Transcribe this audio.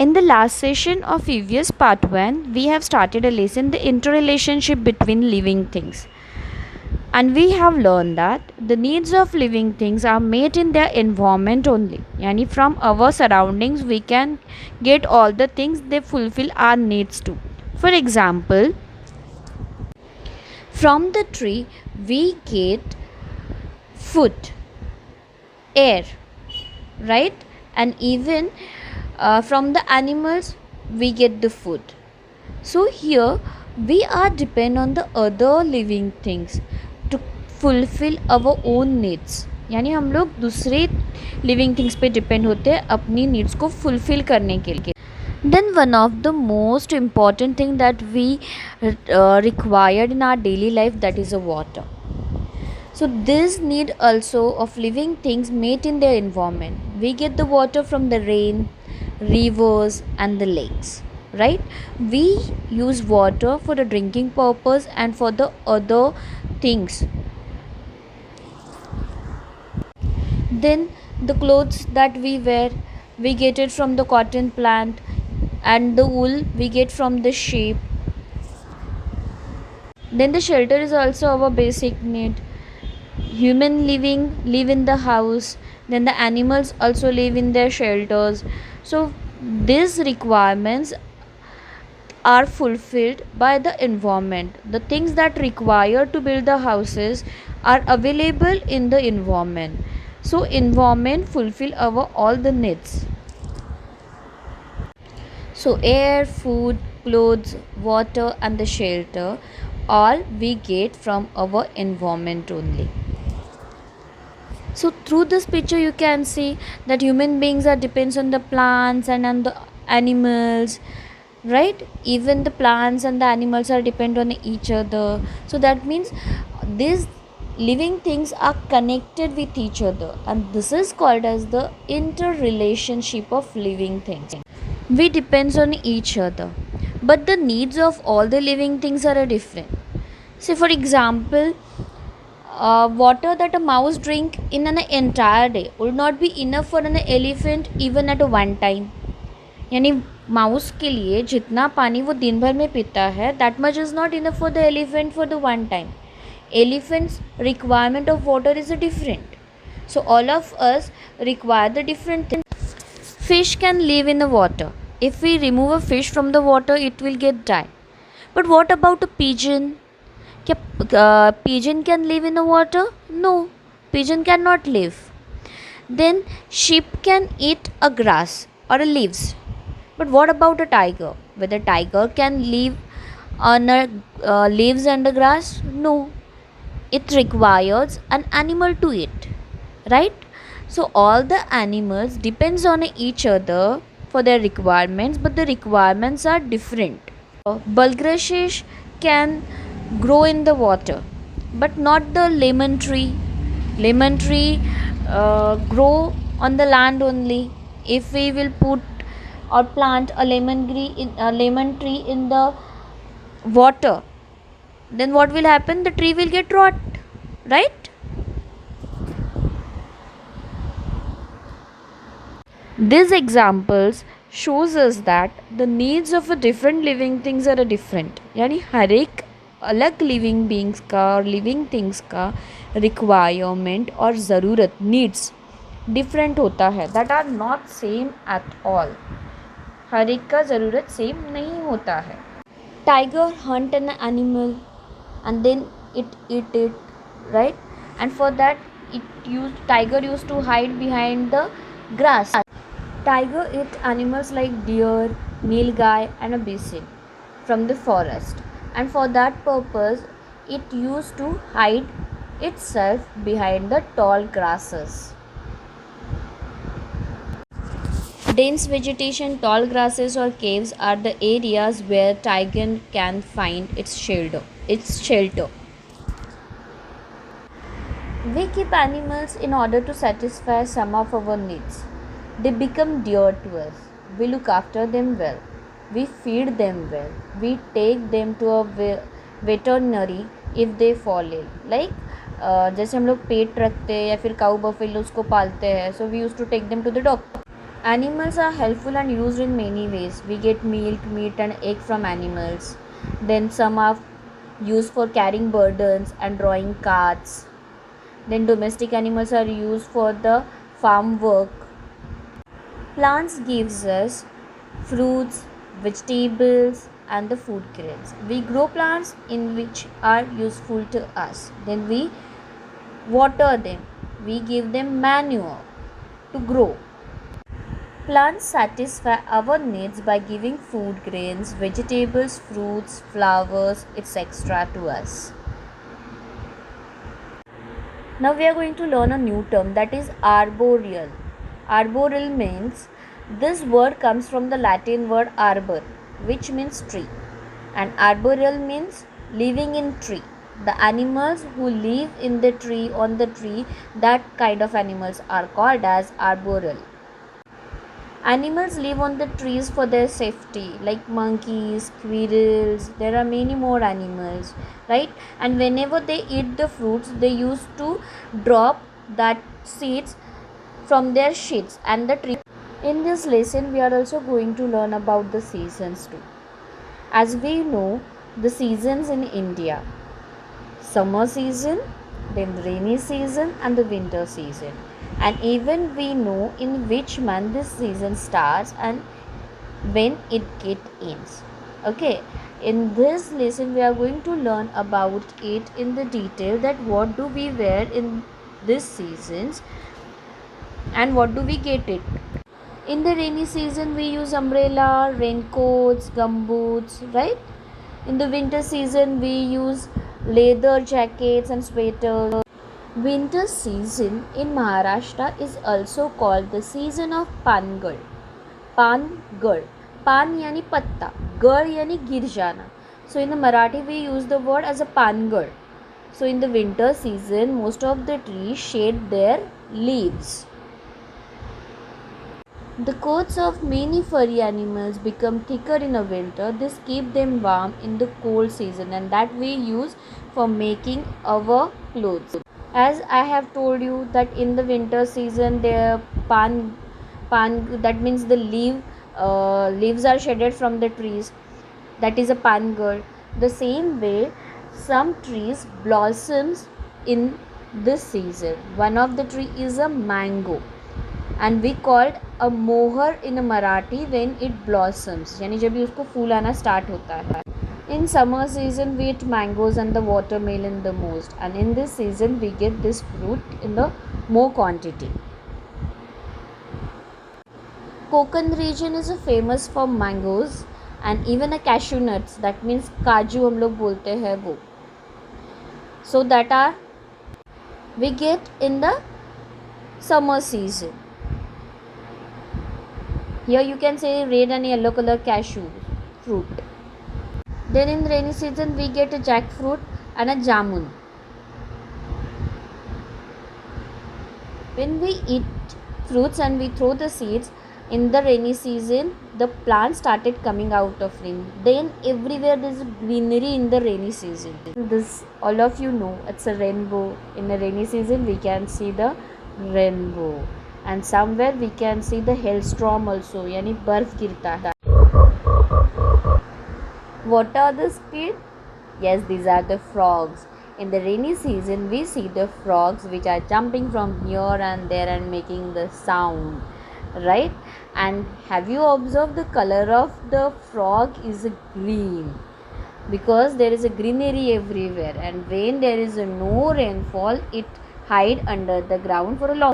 In the last session of previous part 1, we have started a lesson the interrelationship between living things. And we have learned that the needs of living things are met in their environment only. Yani from our surroundings we can get all the things they fulfill our needs to. For example, from the tree we get food, air, right? And even from the animals we get the food. So here we are depend on the other living things to fulfill our own needs. यानी हम लोग दूसरे living things पे depend होते हैं अपनी needs को fulfil करने के लिए. Then one of the most important thing that we required in our daily life, that is a water. So this need also of living things made in their environment. We get the water from the rain, rivers and the lakes, right? We use water for the drinking purpose and for the other things. Then the clothes that we wear, we get it from the cotton plant, and the wool we get from the sheep. Then the shelter is also our basic need. Human live in the house, then the animals also live in their shelters. So these requirements are fulfilled by the environment. The things that require to build the houses are available in the environment. So environment fulfill our all the needs. So air, food, clothes, water and the shelter, all we get from our environment only. So through this picture you can see that human beings are depends on the plants and on the animals, right? Even the plants and the animals are depend on each other. So that means these living things are connected with each other, and this is called as the interrelationship of living things. We depends on each other, but the needs of all the living things are different. Say for example, water that a mouse drink in an entire day would not be enough for an elephant even at a one time. यानी mouse के लिए जितना पानी वो दिन भर में पीता है, that much is not enough for the elephant for the one time. Elephant's requirement of water is different. So all of us require the different things. Fish can live in the water. If we remove a fish from the water, it will get die. But what about a pigeon? Pigeon can live in the water? No, pigeon cannot live. Then sheep can eat a grass or a leaves. But what about a tiger? Whether tiger can live on a leaves and the grass? No, it requires an animal to eat, right? So all the animals depends on each other for their requirements, but the requirements are different. Bulrushes can grow in the water, but not the lemon tree. Lemon tree grow on the land only. If we will put or plant a lemon tree in the water, then what will happen? The tree will get rot, right? These examples shows us that the needs of a different living things are different. यानी हर एक अलग living beings का और living things का requirement और ज़रूरत needs different होता है. That are not same at all. हर एक का ज़रूरत सेम नहीं होता है. Tiger hunt an animal and then it eat it, right? And for that tiger used to hide behind the grass. Tiger eat animals like deer, nilgai and a bison from the forest, and for that purpose it used to hide itself behind the tall grasses. Dense vegetation, tall grasses or caves are the areas where tiger can find its shelter. We keep animals in order to satisfy some of our needs. They become dear to us. We look after them well. We feed them well. We take them to a veterinary if they fall ill. Like जैसे हम लोग पेट रखते हैं या फिर काऊ buffaloes को पालते हैं, so we used to take them to the doctor. Animals are helpful and used in many ways. We get milk, meat, and egg from animals. Then some are used for carrying burdens and drawing carts. Then domestic animals are used for the farm work. Plants gives us fruits, vegetables, and the food grains. We grow plants in which are useful to us. Then we water them. We give them manure to grow. Plants satisfy our needs by giving food grains, vegetables, fruits, flowers, etc. to us. Now we are going to learn a new term, that is arboreal. Arboreal means, this word comes from the Latin word arbor, which means tree, and arboreal means living in tree. The animals who live in the tree, on the tree, that kind of animals are called as arboreal. Animals live on the trees for their safety, like monkeys, squirrels. There are many more animals, right? And whenever they eat the fruits, they used to drop that seeds from their sheets and the tree. In this lesson, we are also going to learn about the seasons too. As we know, the seasons in India: summer season, then rainy season, and the winter season. And even we know in which month this season starts and when it ends. Okay, in this lesson we are going to learn about it in the detail, that what do we wear in these seasons and what do we get it. In the rainy season we use umbrella, raincoats, gumboots, right? In the winter season we use leather jackets and sweaters. Winter season in Maharashtra is also called the season of Pangal. Pangal. Pan yani patta. Gal yani girjana. So in the Marathi we use the word as a Pangal. So in the winter season most of the trees shed their leaves. The coats of many furry animals become thicker in the winter. This keeps them warm in the cold season, and that we use for making our clothes. As I have told you that in the winter season the pan, that means the leaves are shedded from the trees, that is a pangal. The same way some trees blossoms in this season. One of the tree is a mango, and we called a moher in a Marathi when it blossoms, यानी जब भी उसको फूल आना start होता है. In summer season we eat mangoes and the watermelon the most, and in this season we get this fruit in the more quantity. Konkan region is famous for mangoes and even a cashew nuts, that means काजू हम लोग बोलते हैं वो. So that are we get in the summer season. Here you can say red and yellow color cashew fruit. Then in rainy season we get a jackfruit and a jamun. When we eat fruits and we throw the seeds in the rainy season, the plants started coming out of rain. Then everywhere there is greenery in the rainy season. This all of you know, it's a rainbow. In the rainy season we can see the rainbow, and somewhere we can see the hailstorm also, yani barf girta hai. What are the kids? Yes, these are the frogs. In the rainy season we see the frogs which are jumping from here and there and making the sound, right? And have you observed the color of the frog is green, because there is a greenery everywhere, and when there is no rainfall it hide under the ground for a long